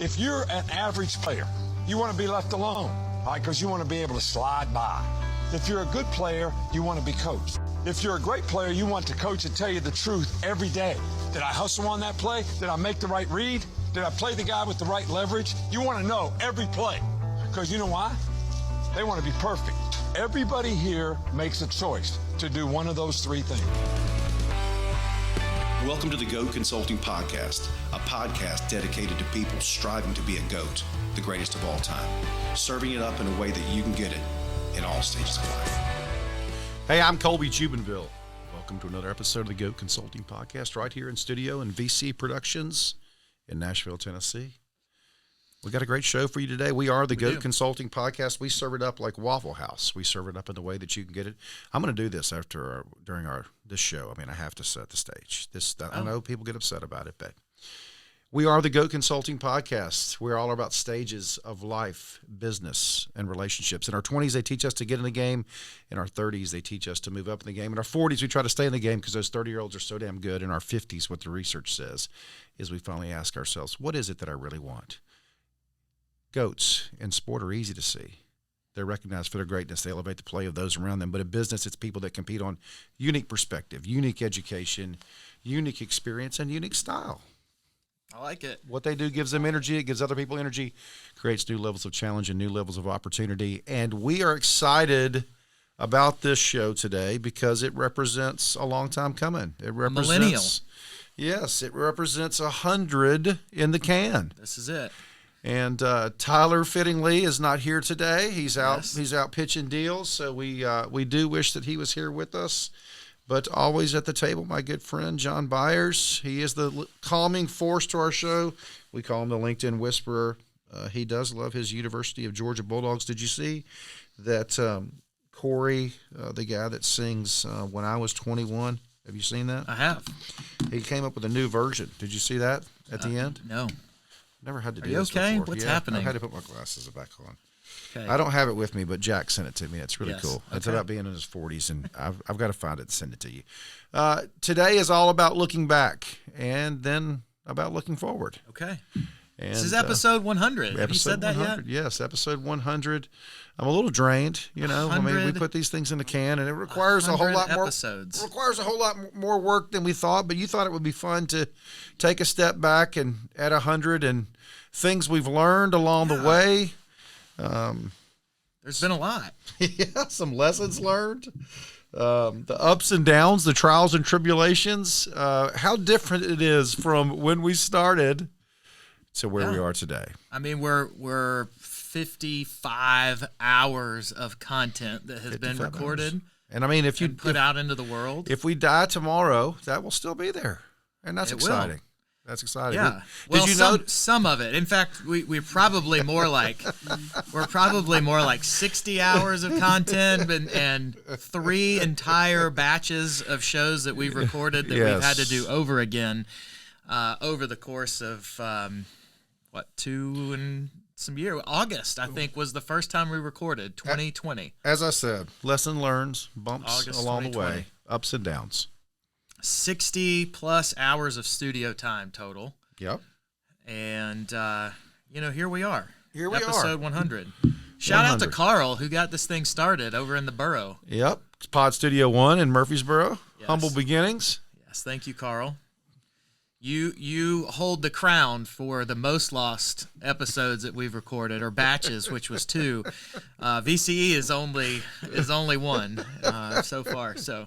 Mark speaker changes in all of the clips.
Speaker 1: If you're an average player, you want to be left alone, all right, because you want to be able to slide by. If you're a good player, you want to be coached. If you're a great player, you want the coach to tell you the truth every day. Did I hustle on that play? Did I make the right read? Did I play the guy with the right leverage? You want to know every play, because you know why? They want to be perfect. Everybody here makes a choice to do one of those three things.
Speaker 2: Welcome to the GOAT Consulting Podcast, a podcast dedicated to people striving to be a GOAT, the greatest of all time, serving it up in a way that you can get it in all stages of life.
Speaker 3: Hey, I'm Colby Jubenville. Welcome to another episode of the GOAT Consulting Podcast right here in studio in VC Productions in Nashville, Tennessee. We got a great show for you today. We are the GOAT Consulting Podcast. We serve it up like Waffle House. We serve it up in the way that you can get it. I'm going to do this during this show. I mean, I have to set the stage. I know people get upset about it, but we are the GOAT Consulting Podcast. We're all about stages of life, business, and relationships. In our 20s, they teach us to get in the game. In our 30s, they teach us to move up in the game. In our 40s, we try to stay in the game because those 30-year-olds are so damn good. In our 50s, what the research says is we finally ask ourselves, what is it that I really want? Goats in sport are easy to see. They're recognized for their greatness. They elevate the play of those around them. But in business, it's people that compete on unique perspective, unique education, unique experience, and unique style.
Speaker 4: I like it.
Speaker 3: What they do gives them energy. It gives other people energy, creates new levels of challenge and new levels of opportunity. And we are excited about this show today because it represents a long time coming. It represents
Speaker 4: millennial.
Speaker 3: Yes, it represents 100 in the can.
Speaker 4: This is it.
Speaker 3: And Tyler Fittingly is not here today. He's out.
Speaker 4: Yes.
Speaker 3: He's out pitching deals. So we do wish that he was here with us. But always at the table, my good friend John Byers. He is the calming force to our show. We call him the LinkedIn Whisperer. He does love his University of Georgia Bulldogs. Did you see that Corey, the guy that sings When I Was 21? Have you seen that?
Speaker 4: I have.
Speaker 3: He came up with a new version. Did you see that at the end?
Speaker 4: No.
Speaker 3: Never had to do
Speaker 4: Are you
Speaker 3: this
Speaker 4: okay?
Speaker 3: before.
Speaker 4: What's
Speaker 3: Yeah,
Speaker 4: happening?
Speaker 3: I had to put my glasses back on.
Speaker 4: Okay.
Speaker 3: I don't have it with me, but Jack sent it to me. It's really
Speaker 4: Yes.
Speaker 3: cool. It's
Speaker 4: Okay.
Speaker 3: about being in his 40s, and I've got to find it and send it to you. Today is all about looking back and then about looking forward.
Speaker 4: Okay.
Speaker 3: And,
Speaker 4: This is episode 100. Have you said that
Speaker 3: 100,
Speaker 4: yet?
Speaker 3: Yes, episode 100. I'm a little drained, you know. I mean, we
Speaker 4: 100
Speaker 3: put these things in the can, and it requires a whole lot more
Speaker 4: episodes.
Speaker 3: requires a whole lot more work than we thought. But you thought it would be fun to take a step back and at 100 and things we've learned along the way.
Speaker 4: There's been a lot.
Speaker 3: Yeah, some lessons learned, the ups and downs, the trials and tribulations, how different it is from when we started to where we are today.
Speaker 4: I mean, we're 55 hours of content that has been
Speaker 3: 55
Speaker 4: recorded
Speaker 3: hours. And I mean, if you
Speaker 4: and put out into the world.
Speaker 3: if we die tomorrow, that will still be there, and that's
Speaker 4: It will.
Speaker 3: exciting. That's exciting.
Speaker 4: Yeah.
Speaker 3: Did
Speaker 4: Well,
Speaker 3: you know?
Speaker 4: some of it. In fact, we're probably more like 60 hours of content and 3 entire batches of shows that we've recorded that we've had to do over again over the course of 2 and some year. August, I think, was the first time we recorded. 2020.
Speaker 3: As I said, lesson learned, bumps
Speaker 4: August
Speaker 3: along the
Speaker 4: 2020.
Speaker 3: way, ups and downs.
Speaker 4: 60 plus hours of studio time total.
Speaker 3: Yep.
Speaker 4: And, here we are.
Speaker 3: Here we are.
Speaker 4: Episode 100. Shout out to
Speaker 3: 100.
Speaker 4: Carl, who got this thing started over in the borough.
Speaker 3: Yep. It's Pod Studio 1 in Murfreesboro.
Speaker 4: Yes.
Speaker 3: Humble beginnings.
Speaker 4: Yes, thank you, Carl. You hold the crown for the most lost episodes that we've recorded, or batches, which was 2. VCE is only 1 so far. So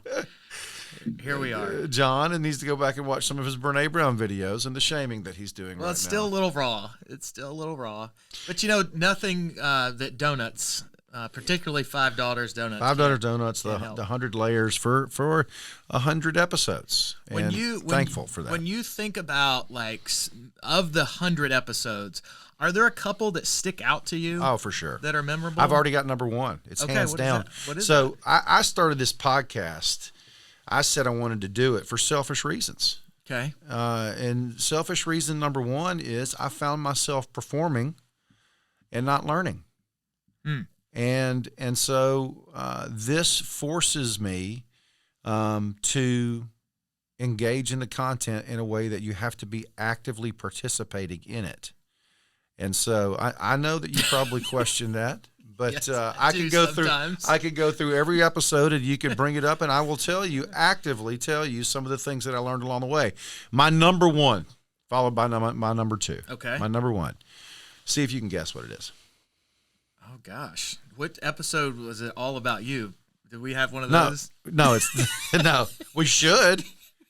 Speaker 4: here we are.
Speaker 3: John needs to go back and watch some of his Brene Brown videos and the shaming that he's doing
Speaker 4: Well,
Speaker 3: right
Speaker 4: it's still a
Speaker 3: now.
Speaker 4: little raw. It's still a little raw. But, nothing that donuts, particularly Five Daughters donuts.
Speaker 3: $5 donuts, the
Speaker 4: can't help.
Speaker 3: 100 layers for 100 episodes. And thankful for that.
Speaker 4: When you think about, of the 100 episodes, are there a couple that stick out to you?
Speaker 3: Oh, for sure.
Speaker 4: That are memorable?
Speaker 3: I've already got number 1. It's
Speaker 4: Okay,
Speaker 3: hands
Speaker 4: what is
Speaker 3: down.
Speaker 4: that? What is
Speaker 3: so I started this podcast. I said I wanted to do it for selfish reasons.
Speaker 4: Okay.
Speaker 3: And selfish reason number 1 is I found myself performing and not learning. And so this forces me to engage in the content in a way that you have to be actively participating in it. And so I know that you probably question that, but
Speaker 4: Yes,
Speaker 3: I
Speaker 4: do
Speaker 3: can go
Speaker 4: sometimes.
Speaker 3: through. I could go through every episode, and you can bring it up, and I will actively tell you some of the things that I learned along the way. My number one, followed by my number two.
Speaker 4: Okay.
Speaker 3: My number one. See if you can guess what it is.
Speaker 4: Oh gosh, what episode was it all about you? Did we have one of
Speaker 3: No,
Speaker 4: those?
Speaker 3: no, it's no. We should.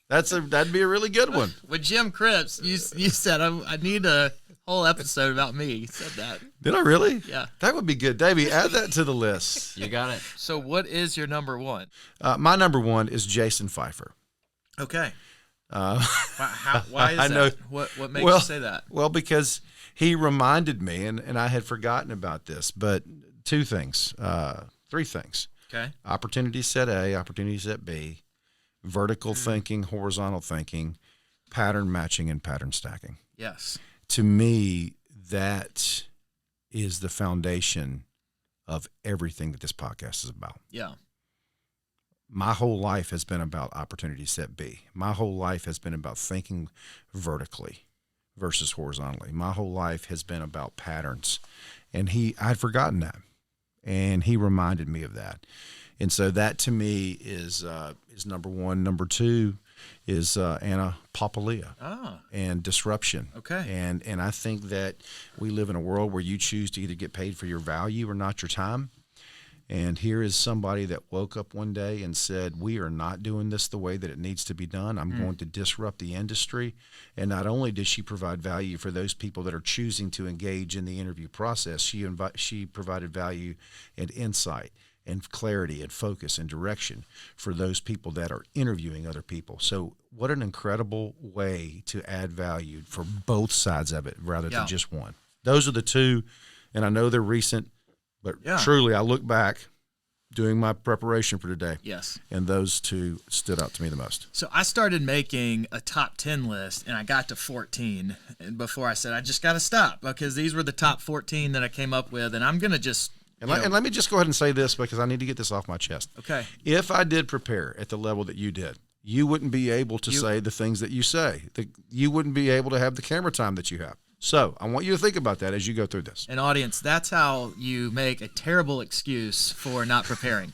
Speaker 3: That'd be a really good one.
Speaker 4: With Jim Cripps, you said I need a whole episode about me. You said that.
Speaker 3: Did I really?
Speaker 4: Yeah.
Speaker 3: That would be good, Davey. Add that to the list.
Speaker 5: You got it.
Speaker 4: So what is your number one?
Speaker 3: My number one is Jason Pfeiffer.
Speaker 4: Okay. Why is
Speaker 3: I know.
Speaker 4: that? What makes you say that?
Speaker 3: Well, because he reminded me, and I had forgotten about this, but three things.
Speaker 4: Okay.
Speaker 3: Opportunity set A, opportunity set B, vertical thinking, horizontal thinking, pattern matching, and pattern stacking.
Speaker 4: Yes.
Speaker 3: To me, that is the foundation of everything that this podcast is about.
Speaker 4: Yeah.
Speaker 3: My whole life has been about opportunity set B. My whole life has been about thinking vertically versus horizontally. My whole life has been about patterns. And I'd forgotten that. And he reminded me of that. And so that to me is number one. Number two is Anna Papalia and disruption.
Speaker 4: Okay.
Speaker 3: And I think that we live in a world where you choose to either get paid for your value or not your time. And here is somebody that woke up one day and said, we are not doing this the way that it needs to be done. I'm going to disrupt the industry. And not only did she provide value for those people that are choosing to engage in the interview process, she provided value and insight and clarity and focus and direction for those people that are interviewing other people. So what an incredible way to add value for both sides of it rather than just one. Those are the two, and I know they're recent, but truly I look back doing my preparation for today.
Speaker 4: Yes.
Speaker 3: And those two stood out to me the most.
Speaker 4: So I started making a top 10 list, and I got to 14. And before I said, I just got to stop because these were the top 14 that I came up with, and I'm going to just
Speaker 3: And let me just go ahead and say this because I need to get this off my chest.
Speaker 4: Okay.
Speaker 3: If I did prepare at the level that you did, you wouldn't be able to say the things that you say. You wouldn't be able to have the camera time that you have. So I want you to think about that as you go through this.
Speaker 4: And audience, that's how you make a terrible excuse for not preparing.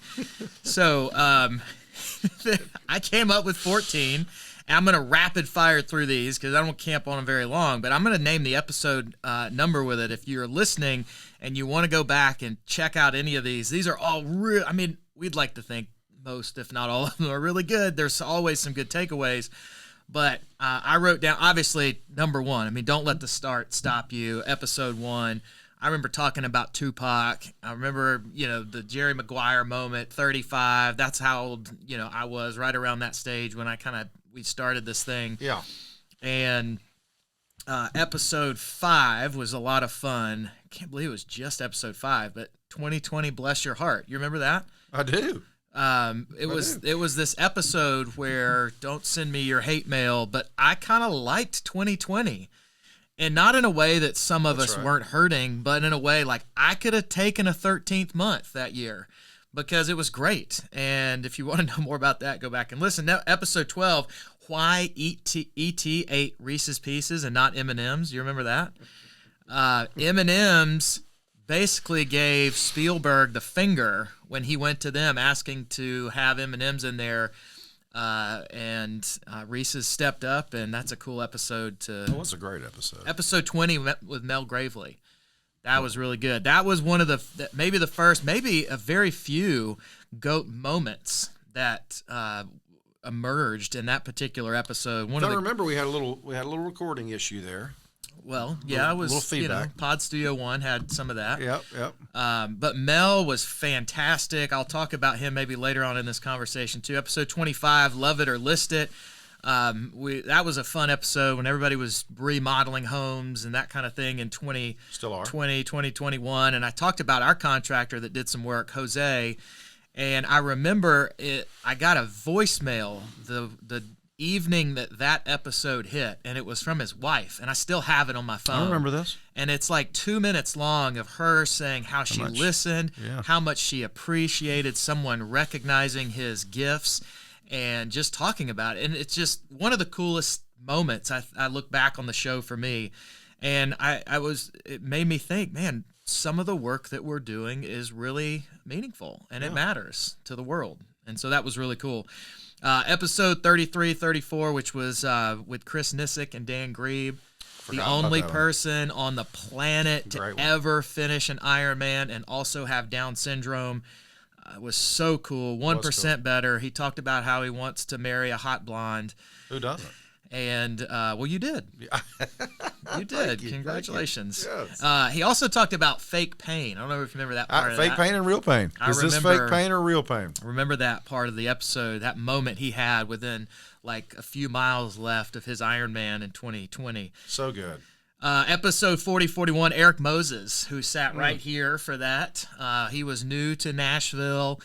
Speaker 4: So I came up with 14. And I'm going to rapid fire through these because I don't camp on them very long. But I'm going to name the episode number with it. If you're listening and you want to go back and check out any of these are all real. I mean, we'd like to think most, if not all of them, are really good. There's always some good takeaways. But I wrote down, obviously, number one. I mean, don't let the start stop you. Episode 1. I remember talking about Tupac. I remember, the Jerry Maguire moment, 35. That's how old, I was right around that stage when we started this thing.
Speaker 3: Yeah.
Speaker 4: And episode 5 was a lot of fun. I can't believe it was just episode 5, but 2020, Bless Your Heart. You remember that?
Speaker 3: I do.
Speaker 4: It was this episode where don't send me your hate mail, but I kind of liked 2020, and not in a way that some of us weren't hurting, but in a way like I could have taken a 13th month that year because it was great. And if you want to know more about that, go back and listen. Now, episode 12, why E.T. ate Reese's Pieces and not M&M's. You remember that? M&M's basically gave Spielberg the finger when he went to them asking to have M&M's in there, and Reese's stepped up, and that's a cool episode.
Speaker 3: That was a great episode.
Speaker 4: Episode 20 with Mel Gravely. That was really good. That was one of maybe the first, maybe a very few GOAT moments that emerged in that particular episode.
Speaker 3: I remember we had a little recording issue there.
Speaker 4: Well, yeah, it was,
Speaker 3: little feedback.
Speaker 4: Pod Studio One had some of that.
Speaker 3: Yep.
Speaker 4: But Mel was fantastic. I'll talk about him maybe later on in this conversation too. Episode 25, Love It or List It. That was a fun episode when everybody was remodeling homes and that kind of thing in 2021. And I talked about our contractor that did some work, Jose. And I remember I got a voicemail the evening that episode hit, and it was from his wife, and I still have it on my phone.
Speaker 3: I remember this.
Speaker 4: And it's like 2 minutes long of her saying how she listened, how much she appreciated someone recognizing his gifts, and just talking about it. And it's just one of the coolest moments. I look back on the show for me, And it made me think, man, some of the work that we're doing is really meaningful and it matters to the world. And so that was really cool. Episode 33, 34, which was with Chris Nissick and Dan Grebe, the only person on the planet to ever finish an Ironman and also have Down syndrome. Was so cool. 1% better. He talked about how he wants to marry a hot blonde.
Speaker 3: Who doesn't?
Speaker 4: And well, you did. You did. Congratulations.
Speaker 3: Yes.
Speaker 4: He also talked about fake pain. I don't know if you remember that part.
Speaker 3: Fake pain and real pain. Is this fake pain or real pain?
Speaker 4: I remember that part of the episode, that moment he had within like a few miles left of his Ironman in 2020.
Speaker 3: So good.
Speaker 4: Episode 40-41, Eric Moses, who sat right here for that. He was new to Nashville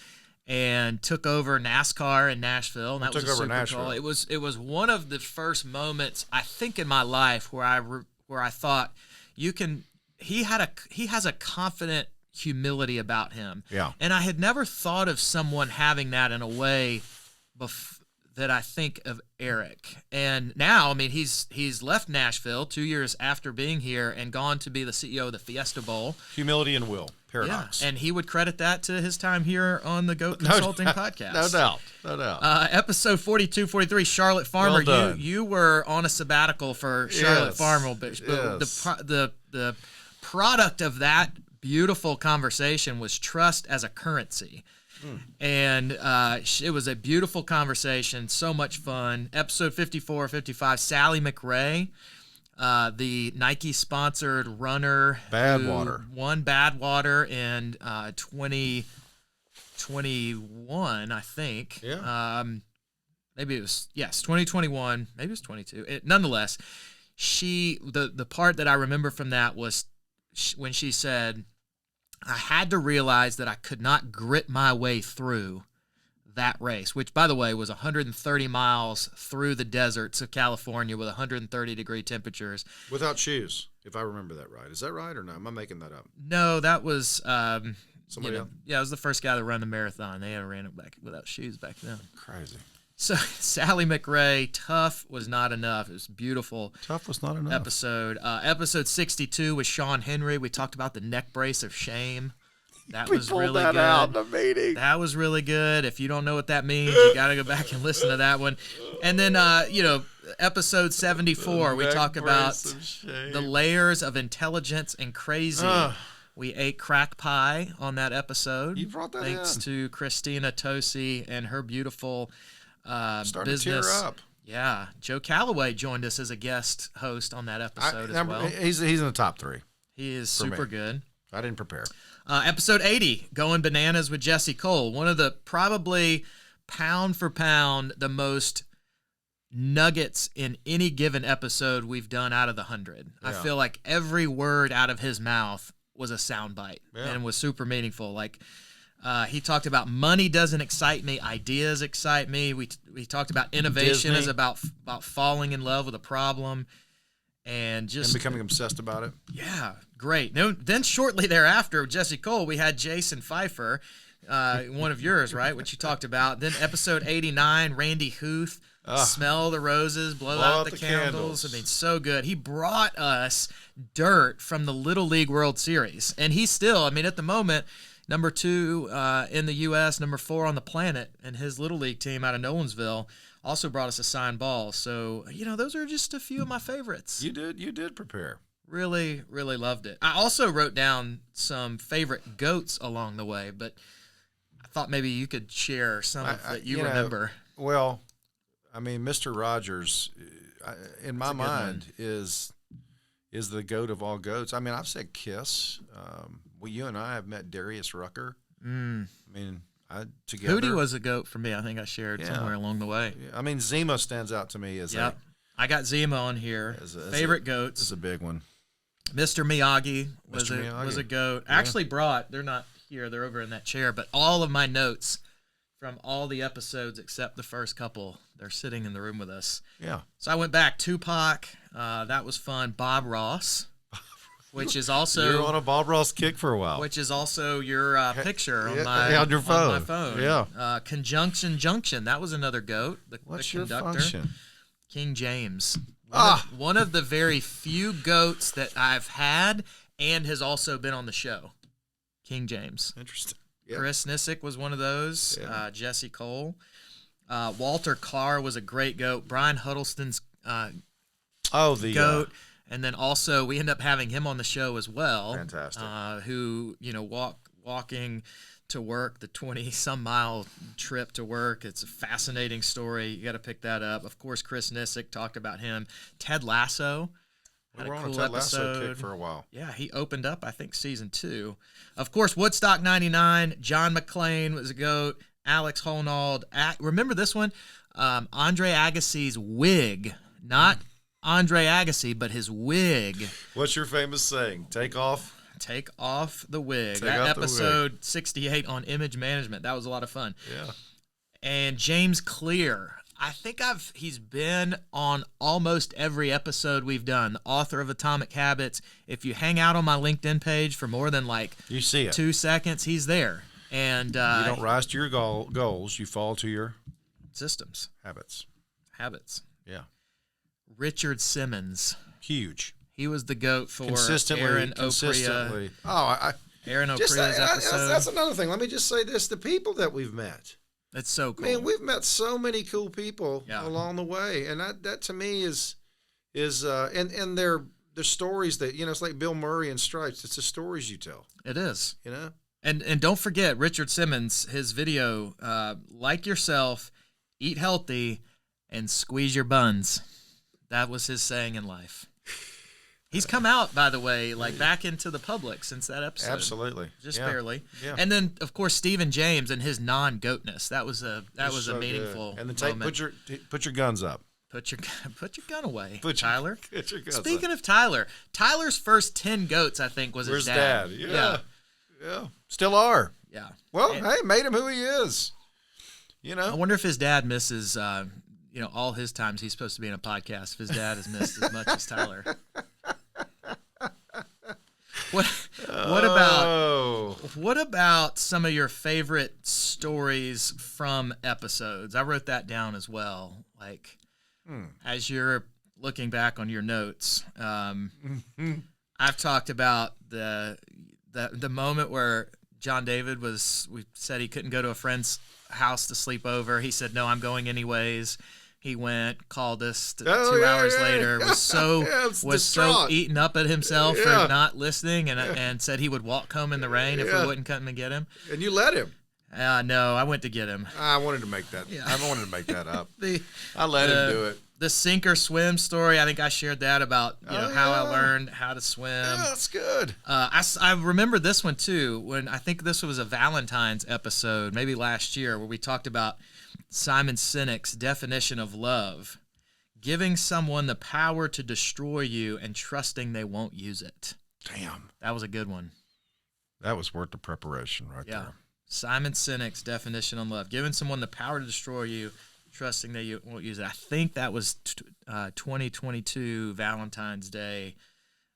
Speaker 4: and took over NASCAR in Nashville. And that was super cool. It was one of the first moments I think in my life where I thought he has a confident humility about him.
Speaker 3: Yeah.
Speaker 4: And I had never thought of someone having that in a way that I think of Eric. And now, I mean, he's left Nashville 2 years after being here and gone to be the CEO of the Fiesta Bowl.
Speaker 3: Humility and will. Paradox.
Speaker 4: Yeah, and he would credit that to his time here on the Goat Consulting Podcast.
Speaker 3: No doubt.
Speaker 4: Episode 42, 43, Charlotte Farmer.
Speaker 3: Well done.
Speaker 4: You were on a sabbatical for Charlotte Farmer, but the product of that beautiful conversation was trust as a currency. And it was a beautiful conversation, so much fun. Episode 54, 55, Sally McRae, the Nike-sponsored runner
Speaker 3: Badwater.
Speaker 4: who won Badwater in 2021, I think.
Speaker 3: Yeah.
Speaker 4: Maybe it was, 2021. Maybe it was 22. Nonetheless, the part that I remember from that was when she said, I had to realize that I could not grit my way through that race, which, by the way, was 130 miles through the deserts of California with 130-degree temperatures.
Speaker 3: Without shoes, if I remember that right. Is that right or no? Am I making that up?
Speaker 4: No, that was
Speaker 3: somebody else?
Speaker 4: Yeah, I was the first guy to run the marathon. They had ran it back without shoes back then.
Speaker 3: Crazy.
Speaker 4: So Sally McRae, tough was not enough. It was beautiful.
Speaker 3: Tough was not enough.
Speaker 4: Episode 62 with Sean Henry. We talked about the neck brace of shame. That was really good.
Speaker 3: Out in the meeting.
Speaker 4: That was really good. If you don't know what that means, you got to go back and listen to that one. And then, episode 74, we talk about the layers of intelligence and crazy. We ate crack pie on that episode.
Speaker 3: You brought that
Speaker 4: thanks to Christina Tosi and her beautiful
Speaker 3: Starting
Speaker 4: business.
Speaker 3: to tear up.
Speaker 4: Yeah. Joe Calloway joined us as a guest host on that episode as well.
Speaker 3: He's in the top three.
Speaker 4: He is super good.
Speaker 3: I didn't prepare.
Speaker 4: Episode 80, Going Bananas with Jesse Cole. One of the probably pound for pound the most nuggets in any given episode we've done out of the 100. Yeah. I feel like every word out of his mouth was a soundbite and was super meaningful. Like he talked about money doesn't excite me, ideas excite me. We talked about innovation
Speaker 3: Disney.
Speaker 4: is about falling in love with a problem. And
Speaker 3: becoming obsessed about it.
Speaker 4: Yeah, great. Then shortly thereafter, Jesse Cole, we had Jason Pfeiffer, one of yours, right, which you talked about. Then episode 89, Randy Huth, Smell the Roses, Blow out the candles. I mean, so good. He brought us dirt from the Little League World Series. And he's still, at the moment, number 2 in the U.S., number 4 on the planet, and his Little League team out of Nolensville also brought us a signed ball. So, those are just a few of my favorites.
Speaker 3: You did prepare.
Speaker 4: Really, really loved it. I also wrote down some favorite goats along the way, but I thought maybe you could share some that you remember.
Speaker 3: Well, Mr. Rogers, in my mind, is the goat of all goats. I've said Kiss. You and I have met Darius Rucker. Together.
Speaker 4: Hootie was a goat for me. I think I shared somewhere along the way.
Speaker 3: Zima stands out to me as
Speaker 4: I got Zima on here. Favorite goats.
Speaker 3: This is a big one.
Speaker 4: Mr. Miyagi was a goat. I actually brought, they're not here, they're over in that chair, but all of my notes from all the episodes except the first couple, they're sitting in the room with us.
Speaker 3: Yeah.
Speaker 4: So I went back, Tupac, that was fun. Bob Ross, which is also...
Speaker 3: You were on a Bob Ross kick for a while.
Speaker 4: Which is also your picture on
Speaker 3: on your phone.
Speaker 4: On my phone.
Speaker 3: Yeah.
Speaker 4: Conjunction Junction, that was another goat.
Speaker 3: What's
Speaker 4: the
Speaker 3: your
Speaker 4: conductor.
Speaker 3: function?
Speaker 4: King James. One of the very few GOATs that I've had and has also been on the show. King James.
Speaker 3: Interesting. Yeah.
Speaker 4: Chris Nissick was one of those.
Speaker 3: Yeah.
Speaker 4: Jesse Cole. Walter Carr was a great GOAT. Brian Huddleston's GOAT. And then also we end up having him on the show as well.
Speaker 3: Fantastic.
Speaker 4: Who, walking to work, the 20-some mile trip to work. It's a fascinating story. You got to pick that up. Of course, Chris Nissick, talked about him. Ted Lasso.
Speaker 3: We were on a Ted Lasso kick for a while.
Speaker 4: Yeah, he opened up, I think, season 2. Of course, Woodstock 99, John McClane was a GOAT, Alex Honnold. Remember this one? Andre Agassi's wig. Not Andre Agassi, but his wig.
Speaker 3: What's your famous saying? Take off
Speaker 4: the wig.
Speaker 3: Take
Speaker 4: That
Speaker 3: off the
Speaker 4: episode
Speaker 3: wig.
Speaker 4: 68 on image management. That was a lot of fun.
Speaker 3: Yeah.
Speaker 4: And James Clear. I think he's been on almost every episode we've done. The author of Atomic Habits. If you hang out on my LinkedIn page for more than
Speaker 3: you see it.
Speaker 4: 2 seconds, he's there. And
Speaker 3: you don't rise to your goals, you fall to your
Speaker 4: systems.
Speaker 3: habits. Yeah.
Speaker 4: Richard Simmons.
Speaker 3: Huge.
Speaker 4: He was the GOAT for
Speaker 3: Consistently.
Speaker 4: Aaron Oprea. Aaron
Speaker 3: Just
Speaker 4: Oprea's episode.
Speaker 3: that's another thing. Let me just say this: the people that we've met.
Speaker 4: It's so cool.
Speaker 3: Man, we've met so many cool people
Speaker 4: Yeah.
Speaker 3: along the way, and that to me is and their stories that it's like Bill Murray and Stripes. It's the stories you tell.
Speaker 4: It is.
Speaker 3: And
Speaker 4: don't forget Richard Simmons, his video, like yourself, eat healthy, and squeeze your buns. That was his saying in life. He's come out, by the way, back into the public since that episode.
Speaker 3: Absolutely.
Speaker 4: Just
Speaker 3: Yeah.
Speaker 4: barely.
Speaker 3: Yeah.
Speaker 4: And then, of course, Stephen James and his non-goatness. That was a
Speaker 3: So
Speaker 4: meaningful
Speaker 3: good. And then
Speaker 4: moment.
Speaker 3: put your guns up.
Speaker 4: Put your gun away,
Speaker 3: Put your-
Speaker 4: Tyler.
Speaker 3: Put your guns
Speaker 4: Speaking
Speaker 3: up.
Speaker 4: of Tyler's first 10 goats, I think, was
Speaker 3: Where's
Speaker 4: his dad.
Speaker 3: Yeah. Still are.
Speaker 4: Yeah.
Speaker 3: Well,
Speaker 4: And-
Speaker 3: hey, made him who he is.
Speaker 4: I wonder if his dad misses, all his times he's supposed to be in a podcast. If his dad has missed as much as Tyler. What about some of your favorite stories from episodes? I wrote that down as well. As you're looking back on your notes, I've talked about the moment where John David we said he couldn't go to a friend's house to sleep over. He said, "No, I'm going anyways." He went, called us 2 hours later, was so
Speaker 3: distraught.
Speaker 4: eaten up at himself
Speaker 3: Yeah.
Speaker 4: for not listening, and said he would walk home in the rain if we wouldn't come and get him.
Speaker 3: And you let him.
Speaker 4: No, I went to get him.
Speaker 3: I wanted to make that. I wanted to make that up.
Speaker 4: The
Speaker 3: I let him do it.
Speaker 4: The sink or swim story, I think I shared that about how I learned how to swim.
Speaker 3: Yeah, that's good.
Speaker 4: I remember this one too, when I think this was a Valentine's episode, maybe last year, where we talked about Simon Sinek's definition of love: giving someone the power to destroy you and trusting they won't use it.
Speaker 3: Damn.
Speaker 4: That was a good one.
Speaker 3: That was worth the preparation right
Speaker 4: Yeah.
Speaker 3: there.
Speaker 4: Simon Sinek's definition on love: giving someone the power to destroy you, trusting they won't use it. I think that was 2022 Valentine's Day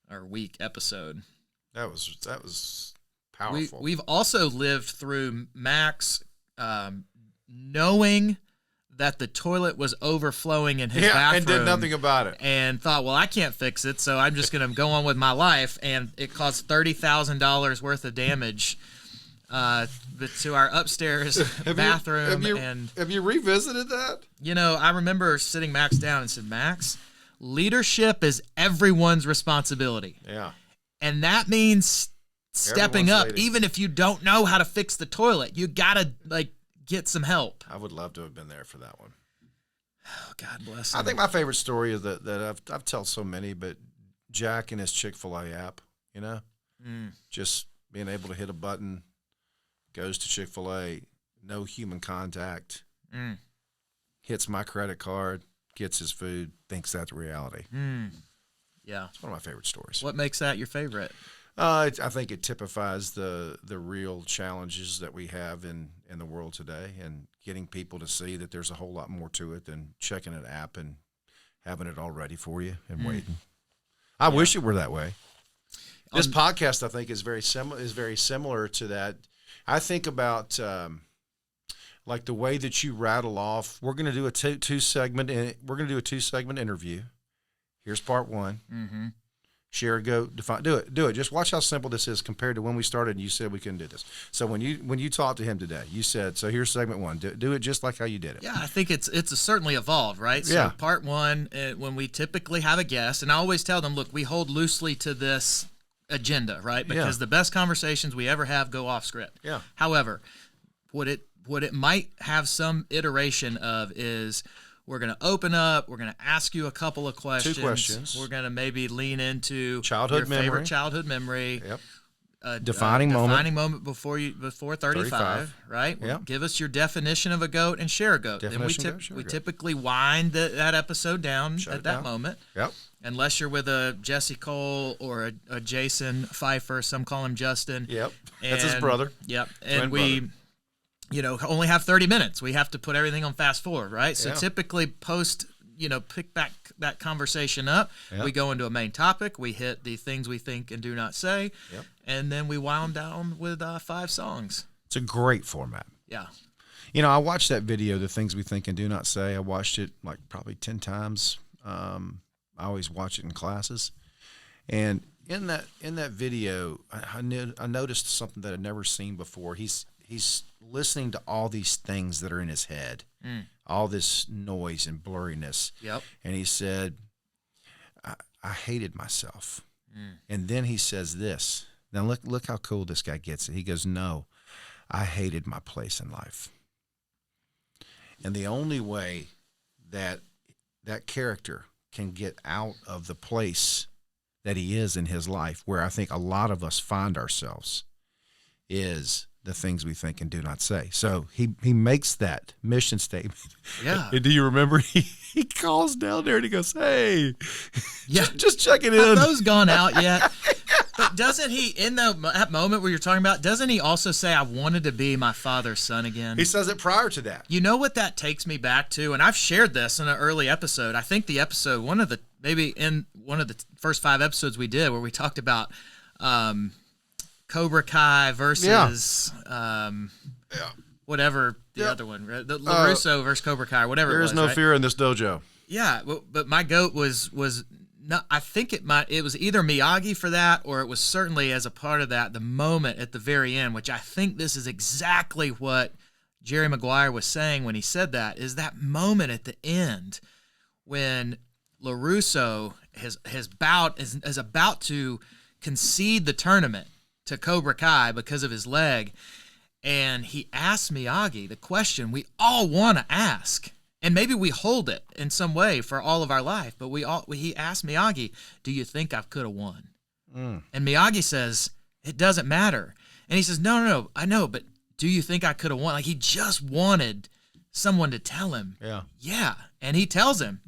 Speaker 4: or week episode.
Speaker 3: That was powerful.
Speaker 4: We've also lived through Max knowing that the toilet was overflowing in his bathroom
Speaker 3: and did nothing about it.
Speaker 4: and thought, well, I can't fix it, so I'm just going to go on with my life. And it caused $30,000 worth of damage to our upstairs bathroom.
Speaker 3: Have you revisited that?
Speaker 4: I remember sitting Max down and said, "Max, leadership is everyone's responsibility."
Speaker 3: Yeah.
Speaker 4: And that means stepping
Speaker 3: Everyone's
Speaker 4: up.
Speaker 3: lady.
Speaker 4: Even if you don't know how to fix the toilet, you got to get some help.
Speaker 3: I would love to have been there for that one.
Speaker 4: Oh, God bless him.
Speaker 3: I think my favorite story is that I've told so many, but Jack and his Chick-fil-A app, just being able to hit a button, goes to Chick-fil-A, no human contact, hits my credit card, gets his food, thinks that's reality.
Speaker 4: Yeah.
Speaker 3: It's one of my favorite stories.
Speaker 4: What makes that your favorite?
Speaker 3: I think it typifies the real challenges that we have in the world today, and getting people to see that there's a whole lot more to it than checking an app and having it all ready for you and waiting. I wish it were that way. This podcast, I think, is very similar to that. I think about like the way that you rattle off. We're going to do a two segment interview, Here's part one. Share a goat. Define. Do it. Just watch how simple this is compared to when we started and you said we couldn't do this. So when you talked to him today, you said, so here's segment one. Do it just like how you did it.
Speaker 4: Yeah, I think it's certainly evolved, right?
Speaker 3: Yeah.
Speaker 4: So part one, when we typically have a guest, and I always tell them, look, we hold loosely to this agenda, right? Because the best conversations we ever have go off script.
Speaker 3: Yeah.
Speaker 4: However, what it might have some iteration of is we're going to open up. We're going to ask you a couple of questions.
Speaker 3: 2 questions.
Speaker 4: We're going to maybe lean into
Speaker 3: Childhood
Speaker 4: your
Speaker 3: memory.
Speaker 4: favorite childhood memory.
Speaker 3: Yep. Defining moment.
Speaker 4: Defining moment before 35, right?
Speaker 3: Yep.
Speaker 4: Give us your definition of a goat and share a goat.
Speaker 3: Definition
Speaker 4: Then
Speaker 3: of goat, share a
Speaker 4: we
Speaker 3: goat.
Speaker 4: typically wind that episode down
Speaker 3: Shut
Speaker 4: at
Speaker 3: it
Speaker 4: that
Speaker 3: down.
Speaker 4: moment.
Speaker 3: Yep.
Speaker 4: Unless you're with a Jesse Cole or a Jason Pfeiffer, some call him Justin.
Speaker 3: Yep. That's his brother.
Speaker 4: Yep.
Speaker 3: Twin
Speaker 4: And we, only have 30 minutes. We have to put everything on fast forward, right? So
Speaker 3: Yeah.
Speaker 4: typically pick back that conversation up.
Speaker 3: Yep.
Speaker 4: We go into a main topic. We hit the things we think and do not say.
Speaker 3: Yep.
Speaker 4: And then we wound down with 5 songs.
Speaker 3: It's a great format.
Speaker 4: Yeah.
Speaker 3: I watched that video, The Things We Think and Do Not Say. I watched it like probably 10 times. I always watch it in classes. And in that video, I noticed something that I'd never seen before. He's listening to all these things that are in his head, all this noise and blurriness.
Speaker 4: Yep.
Speaker 3: And he said, I hated myself. And then he says this. Now look how cool this guy gets it. He goes, no, I hated my place in life. And the only way that character can get out of the place that he is in his life, where I think a lot of us find ourselves, is the things we think and do not say. So he makes that mission statement.
Speaker 4: Yeah.
Speaker 3: And do you remember he calls down there and he goes, hey,
Speaker 4: Yeah.
Speaker 3: just checking in.
Speaker 4: Have those gone out yet? But doesn't he, in that moment where you're talking about, doesn't he also say, I wanted to be my father's son again?
Speaker 3: He says it prior to that.
Speaker 4: You know what that takes me back to? And I've shared this in an early episode. I think the episode, maybe in one of the first 5 episodes we did, where we talked about Cobra Kai versus whatever the other one, right? The LaRusso versus Cobra Kai, whatever
Speaker 3: There
Speaker 4: it
Speaker 3: is
Speaker 4: was,
Speaker 3: no
Speaker 4: right?
Speaker 3: fear in this dojo.
Speaker 4: Yeah, but my goat was not. I think it was either Miyagi for that, or it was certainly as a part of that, the moment at the very end, which I think this is exactly what Jerry Maguire was saying when he said that, is that moment at the end when LaRusso is about to concede the tournament to Cobra Kai because of his leg, and he asked Miyagi the question we all want to ask. And maybe we hold it in some way for all of our life, but he asked Miyagi, do you think I could have won? And Miyagi says, it doesn't matter. And he says, no, I know, but do you think I could have won? Like, he just wanted someone to tell him, yeah. And he tells him,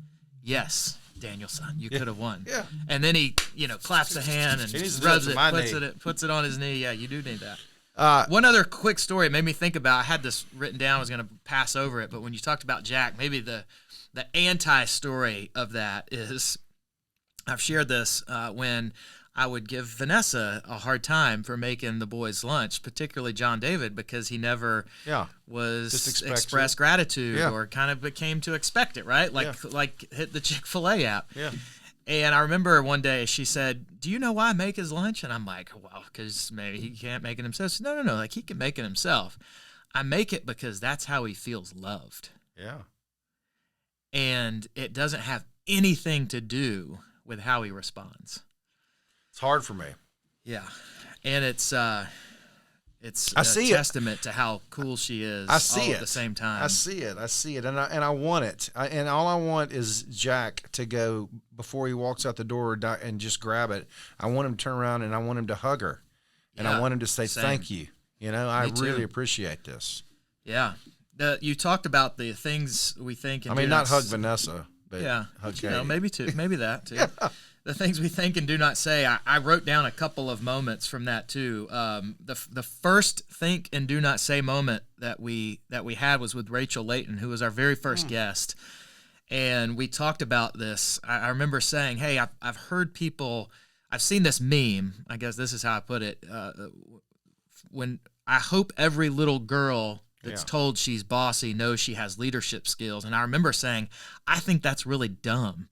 Speaker 4: yes, Daniel-san, you could have won.
Speaker 3: Yeah.
Speaker 4: And then he, claps a hand and
Speaker 3: needs to do
Speaker 4: rubs
Speaker 3: it
Speaker 4: it,
Speaker 3: to my
Speaker 4: puts it on his knee. Yeah, you do need that.
Speaker 3: Uh,
Speaker 4: One other quick story it made me think about. I had this written down. I was going to pass over it, but when you talked about Jack, maybe the anti-story of that is, I've shared this when I would give Vanessa a hard time for making the boys' lunch, particularly John David, because he never was
Speaker 3: Just
Speaker 4: expressed gratitude
Speaker 3: Yeah.
Speaker 4: or kind of became to expect it, right? Like hit the Chick-fil-A app.
Speaker 3: Yeah.
Speaker 4: And I remember one day she said, do you know why I make his lunch? And I'm like, well, because maybe he can't make it himself. She said, no, like he can make it himself. I make it because that's how he feels loved.
Speaker 3: Yeah.
Speaker 4: And it doesn't have anything to do with how he responds.
Speaker 3: It's hard for me.
Speaker 4: Yeah. And it's
Speaker 3: I
Speaker 4: a
Speaker 3: see it.
Speaker 4: testament to how cool she is
Speaker 3: I see
Speaker 4: all
Speaker 3: it
Speaker 4: at the same time.
Speaker 3: I see it, and I want it. And all I want is Jack to go before he walks out the door and just grab it. I want him to turn around and I want him to hug her, and I
Speaker 4: Yeah,
Speaker 3: want him to say
Speaker 4: same.
Speaker 3: thank you. I
Speaker 4: Me too.
Speaker 3: really appreciate this.
Speaker 4: Yeah. You talked about the things we think and
Speaker 3: I mean,
Speaker 4: do
Speaker 3: not hug
Speaker 4: s-
Speaker 3: Vanessa, but
Speaker 4: Yeah,
Speaker 3: hug
Speaker 4: but,
Speaker 3: Katie.
Speaker 4: maybe that too. The things we think and do not say. I wrote down a couple of moments from that too. The first think and do not say moment that we had was with Rachel Layton, who was our very first guest, and we talked about this. I remember saying, "Hey, I've heard people. I've seen this meme. I guess this is how I put it. When I hope every little girl that's told she's bossy knows she has leadership skills." And I remember saying, I think that's really dumb.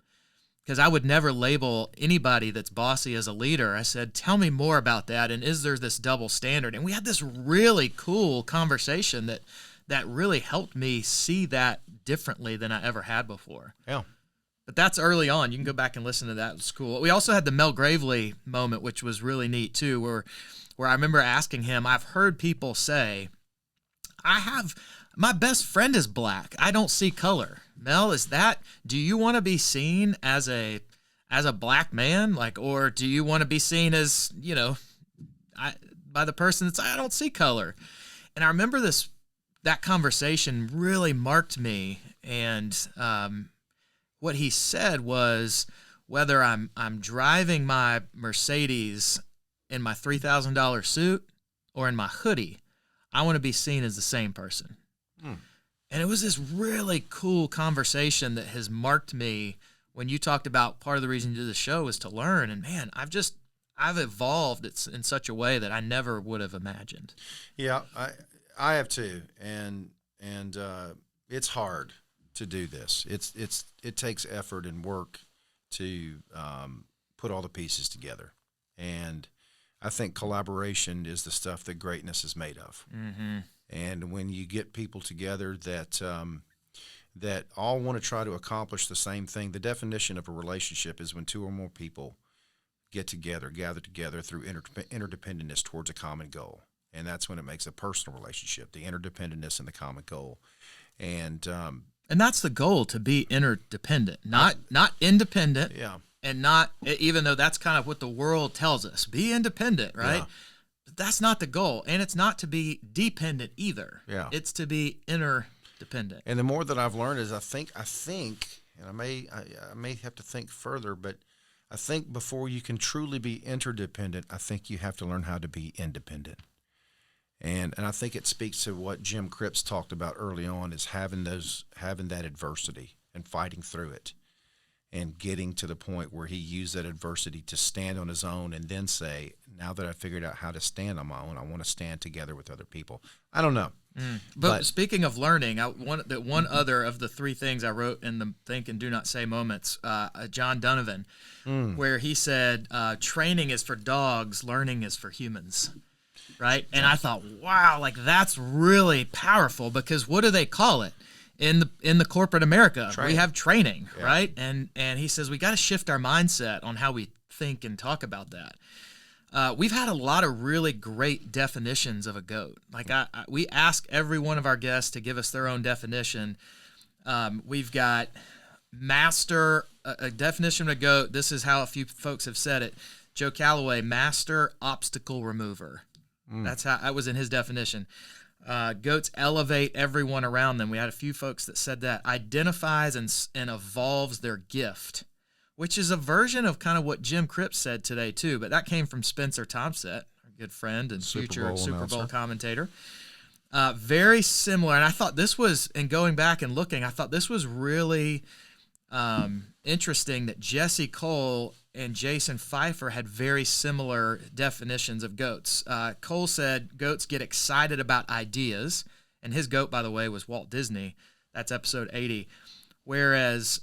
Speaker 4: because I would never label anybody that's bossy as a leader. I said, tell me more about that, and is there this double standard? And we had this really cool conversation that really helped me see that differently than I ever had before.
Speaker 3: Yeah.
Speaker 4: But that's early on. You can go back and listen to that. It's cool. We also had the Mel Gravely moment, which was really neat too, where I remember asking him, I've heard people say, my best friend is black. I don't see color. Mel, do you want to be seen as a black man? Or do you want to be seen as, by the person that's, I don't see color. And I remember that conversation really marked me. And, what he said was, whether I'm driving my Mercedes in my $3,000 suit or in my hoodie, I want to be seen as the same person. And it was this really cool conversation that has marked me when you talked about part of the reason you did the show is to learn. And man, I've evolved in such a way that I never would have imagined.
Speaker 3: Yeah, I have too. And it's hard to do this. It takes effort and work to put all the pieces together. And I think collaboration is the stuff that greatness is made of. Mm-hmm. And when you get people together that all want to try to accomplish the same thing, the definition of a relationship is when two or more people gather together through interdependence towards a common goal. And that's when it makes a personal relationship, the interdependence and the common goal. And
Speaker 4: that's the goal, to be interdependent, not independent.
Speaker 3: Yeah.
Speaker 4: And not, even though that's kind of what the world tells us, be independent, right? Yeah. But that's not the goal. And it's not to be dependent either.
Speaker 3: Yeah.
Speaker 4: It's to be interdependent.
Speaker 3: And the more that I've learned is I think, and I may have to think further, but I think before you can truly be interdependent, I think you have to learn how to be independent. And I think it speaks to what Jim Cripps talked about early on, is having that adversity and fighting through it and getting to the point where he used that adversity to stand on his own and then say, now that I figured out how to stand on my own, I want to stand together with other people. I don't know.
Speaker 4: But speaking of learning, one other of the three things I wrote in the Think and Do Not Say moments, John Donovan, where he said, training is for dogs, learning is for humans. Right. And I thought, wow, that's really powerful, because what do they call it in the corporate America? Training. We have training. Yeah. Right. And he says, we got to shift our mindset on how we think and talk about that. We've had a lot of really great definitions of a GOAT. We ask every one of our guests to give us their own definition. We've got a definition of a GOAT. This is how a few folks have said it. Joe Calloway, master obstacle remover. That's how that was in his definition. Goats elevate everyone around them. We had a few folks that said that. Identifies and evolves their gift, which is a version of kind of what Jim Cripps said today too. But that came from Spencer Tomset, our good friend and future Super Bowl commentator. Very similar. And I thought this was, and going back and looking, I thought this was really interesting that Jesse Cole and Jason Pfeiffer had very similar definitions of goats. Cole said goats get excited about ideas, and his goat, by the way, was Walt Disney. That's episode 80. Whereas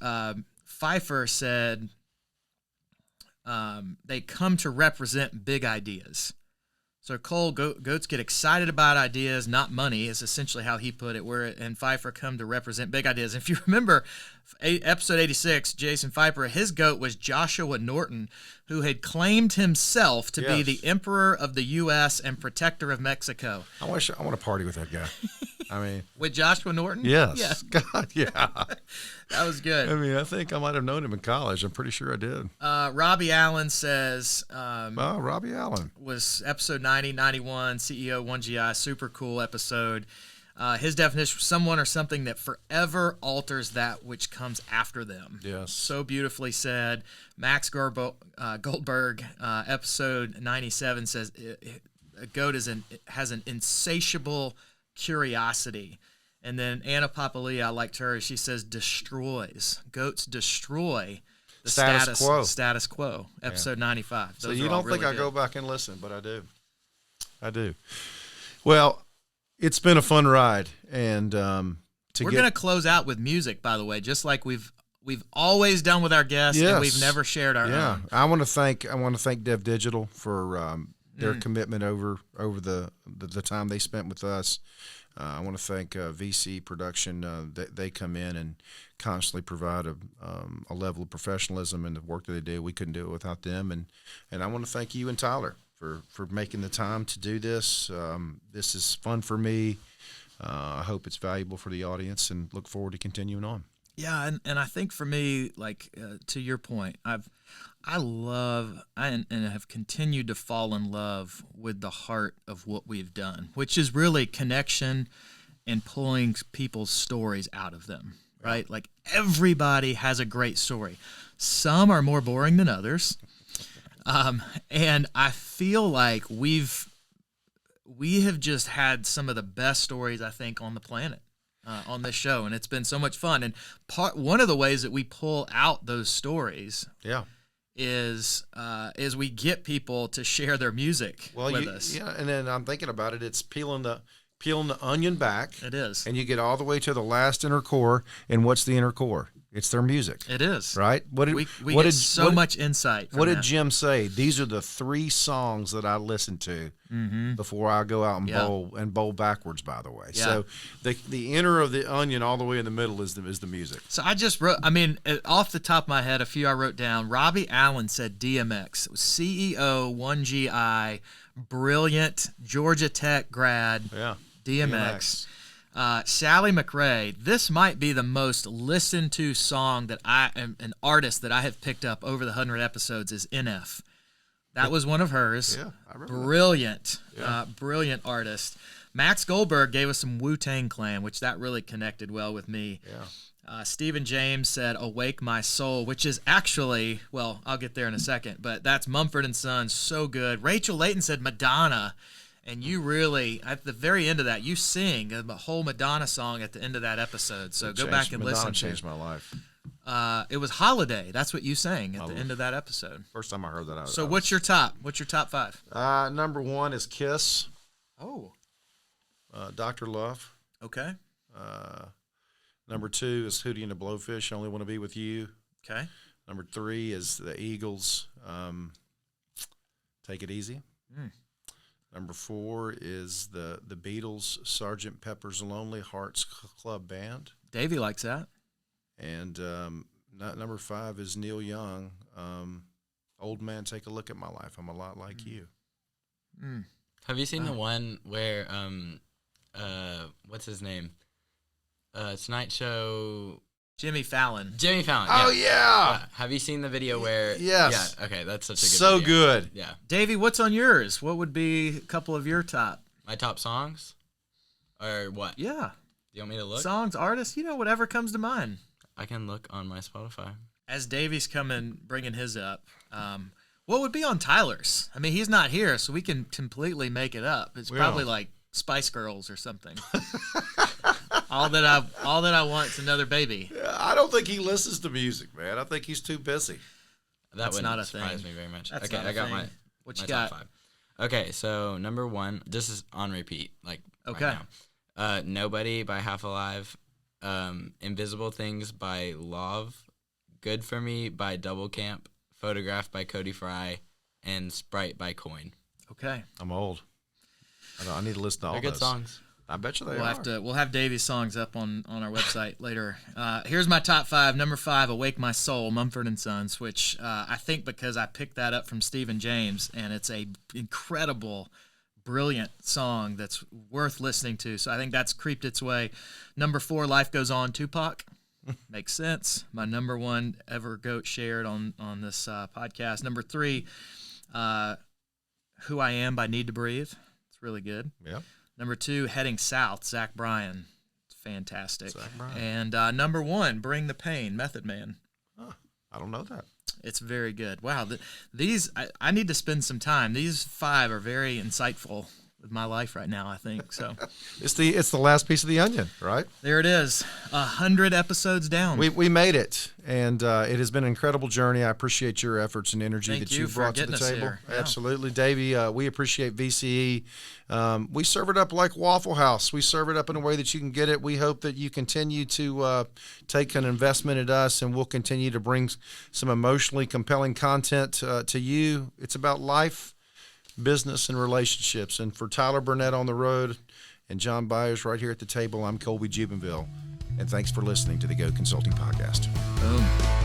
Speaker 4: Pfeiffer said they come to represent big ideas. So Cole, goats get excited about ideas, not money, is essentially how he put it, and Pfeiffer come to represent big ideas. If you remember episode 86, Jason Pfeiffer, his goat was Joshua Norton, who had claimed himself to be the emperor of the U.S. and protector of Mexico.
Speaker 3: I want to party with that guy. I mean,
Speaker 4: with Joshua Norton?
Speaker 3: Yes.
Speaker 4: Yeah.
Speaker 3: God, yeah.
Speaker 4: That was good.
Speaker 3: I mean, I think I might have known him in college. I'm pretty sure I did.
Speaker 4: Robbie Allen says...
Speaker 3: Robbie Allen.
Speaker 4: Was episode 90, 91, CEO 1GI, super cool episode. His definition, someone or something that forever alters that which comes after them.
Speaker 3: Yes.
Speaker 4: So beautifully said. Max Goldberg, episode 97, says a goat has an insatiable curiosity. And then Anna Papalia, I liked her. She says destroys. Goats destroy the status quo. Episode 95.
Speaker 3: So you don't think I go back and listen, but I do. I do. Well, it's been a fun ride, and
Speaker 4: we're going to close out with music, by the way, just like we've we've always done with our guests, and we've
Speaker 3: Yes.
Speaker 4: never shared our
Speaker 3: Yeah,
Speaker 4: own.
Speaker 3: I want to thank Dev Digital for their commitment over the time they spent with us. I want to thank VC Production. They come in and constantly provide a level of professionalism in the work that they do. We couldn't do it without them. And I want to thank you and Tyler for making the time to do this. This is fun for me. I hope it's valuable for the audience, and look forward to continuing on.
Speaker 4: Yeah, and I think for me, like to your point, I love and have continued to fall in love with the heart of what we've done, which is really connection and pulling people's stories out of them, right? Like everybody has a great story. Some are more boring than others, and I feel like we have just had some of the best stories, I think, on the planet. On this show, and it's been so much fun. And one of the ways that we pull out those stories, is we get people to share their music with us.
Speaker 3: Yeah, and then I'm thinking about it. It's peeling the onion back.
Speaker 4: It is,
Speaker 3: and you get all the way to the last inner core. And what's the inner core? It's their music.
Speaker 4: It is,
Speaker 3: right.
Speaker 4: We get so much insight.
Speaker 3: What did Jim say? These are the 3 songs that I listen to before I go out and bowl backwards. By the way, so the inner of the onion, all the way in the middle, is the music.
Speaker 4: So I just wrote. I mean, off the top of my head, a few I wrote down. Robbie Allen said DMX. It was CEO 1GI, brilliant Georgia Tech grad.
Speaker 3: Yeah,
Speaker 4: DMX. Sally McRae, this might be the most listened to song that I am an artist that I have picked up over the 100 episodes is NF. That was one of hers.
Speaker 3: Yeah, I remember
Speaker 4: brilliant,
Speaker 3: that.
Speaker 4: Brilliant artist. Max Goldberg gave us some Wu-Tang Clan, which that really connected well with me.
Speaker 3: Yeah.
Speaker 4: Stephen James said "Awake My Soul," which is actually, well, I'll get there in a second, but that's Mumford & Sons, so good. Rachel Layton said Madonna. And you really, at the very end of that, you sing a whole Madonna song at the end of that episode. So go back and listen
Speaker 3: Madonna
Speaker 4: to
Speaker 3: changed my life.
Speaker 4: it was Holiday. That's what you sang at the end of that episode.
Speaker 3: First time I heard that.
Speaker 4: So what's your top? What's your top 5?
Speaker 3: Number 1 is Kiss.
Speaker 4: Oh.
Speaker 3: Dr. Love.
Speaker 4: Okay.
Speaker 3: Number 2 is Hootie and the Blowfish, Only Want to Be With You.
Speaker 4: Okay.
Speaker 3: Number 3 is the Eagles, Take It Easy. Number 4 is the Beatles, Sgt. Pepper's Lonely Hearts Club Band.
Speaker 4: Davey likes that.
Speaker 3: And number 5 is Neil Young, Old Man, Take a Look at My Life. I'm a lot like you.
Speaker 5: Have you seen the one where, what's his name? Tonight Show.
Speaker 4: Jimmy Fallon.
Speaker 5: Jimmy Fallon.
Speaker 3: Oh,
Speaker 5: yeah.
Speaker 3: yeah.
Speaker 5: Have you seen the video where?
Speaker 3: Yes.
Speaker 5: Yeah. Okay, that's such a good.
Speaker 3: So
Speaker 5: video.
Speaker 3: good.
Speaker 5: Yeah.
Speaker 4: Davey, what's on yours? What would be a couple of your top?
Speaker 5: My top songs, or what?
Speaker 4: Yeah.
Speaker 5: You want me to look?
Speaker 4: Songs, artists, whatever comes to mind.
Speaker 5: I can look on my Spotify.
Speaker 4: As Davey's bringing his up, what would be on Tyler's? I mean, he's not here, so we can completely make it up. It's probably like Spice Girls or something. all that I want is another baby.
Speaker 3: I don't think he listens to music, man. I think he's too busy.
Speaker 5: That's
Speaker 4: not a
Speaker 5: surprise
Speaker 4: thing.
Speaker 5: me very much.
Speaker 4: That's
Speaker 5: okay,
Speaker 4: not a
Speaker 5: I got
Speaker 4: thing.
Speaker 5: my.
Speaker 4: What you
Speaker 5: my
Speaker 4: got?
Speaker 5: top 5. Okay, so number 1, this is on repeat, like
Speaker 4: Okay.
Speaker 5: right now. Nobody by Half Alive, Invisible Things by Love, Good For Me by Double Camp, Photograph by Cody Fry, and Sprite by Coin.
Speaker 4: Okay.
Speaker 3: I'm old. I need to listen to all
Speaker 5: They're good
Speaker 3: those.
Speaker 5: songs.
Speaker 3: I bet you they
Speaker 4: We'll have Davey's songs up on our website later. Here's my top 5. Number 5, "Awake My Soul," Mumford & Sons, which I think because I picked that up from Stephen James, and it's a incredible, brilliant song that's worth listening to. So I think that's creeped its way. Number 4, "Life Goes On," Tupac. Makes sense. My number 1 ever GOAT shared on this podcast. Number 3, "Who I Am" by Need to Breathe. It's really good.
Speaker 3: Yeah.
Speaker 4: Number 2, "Heading South," Zach Bryan. It's fantastic.
Speaker 3: Zach Bryan.
Speaker 4: And number 1, "Bring the Pain," Method Man.
Speaker 3: I don't know that.
Speaker 4: It's very good. Wow. These, I need to spend some time. These 5 are very insightful. my life right now, I think. So
Speaker 3: It's the last piece of the onion, right?
Speaker 4: there it is, 100 episodes down.
Speaker 3: We made it, and it has been an incredible journey. I appreciate your efforts and energy
Speaker 4: Thank
Speaker 3: that
Speaker 4: you
Speaker 3: you've
Speaker 4: for
Speaker 3: brought to
Speaker 4: getting
Speaker 3: the
Speaker 4: us
Speaker 3: table.
Speaker 4: here. Yeah.
Speaker 3: Absolutely, Davey. We appreciate VCE. We serve it up like Waffle House. We serve it up in a way that you can get it. We hope that you continue to take an investment at us, and we'll continue to bring some emotionally compelling content to you. It's about life, business, and relationships. And for Tyler Burnett on the road and John Byers right here at the table, I'm Colby Jubenville. And thanks for listening to the Go Consulting Podcast.
Speaker 4: Boom.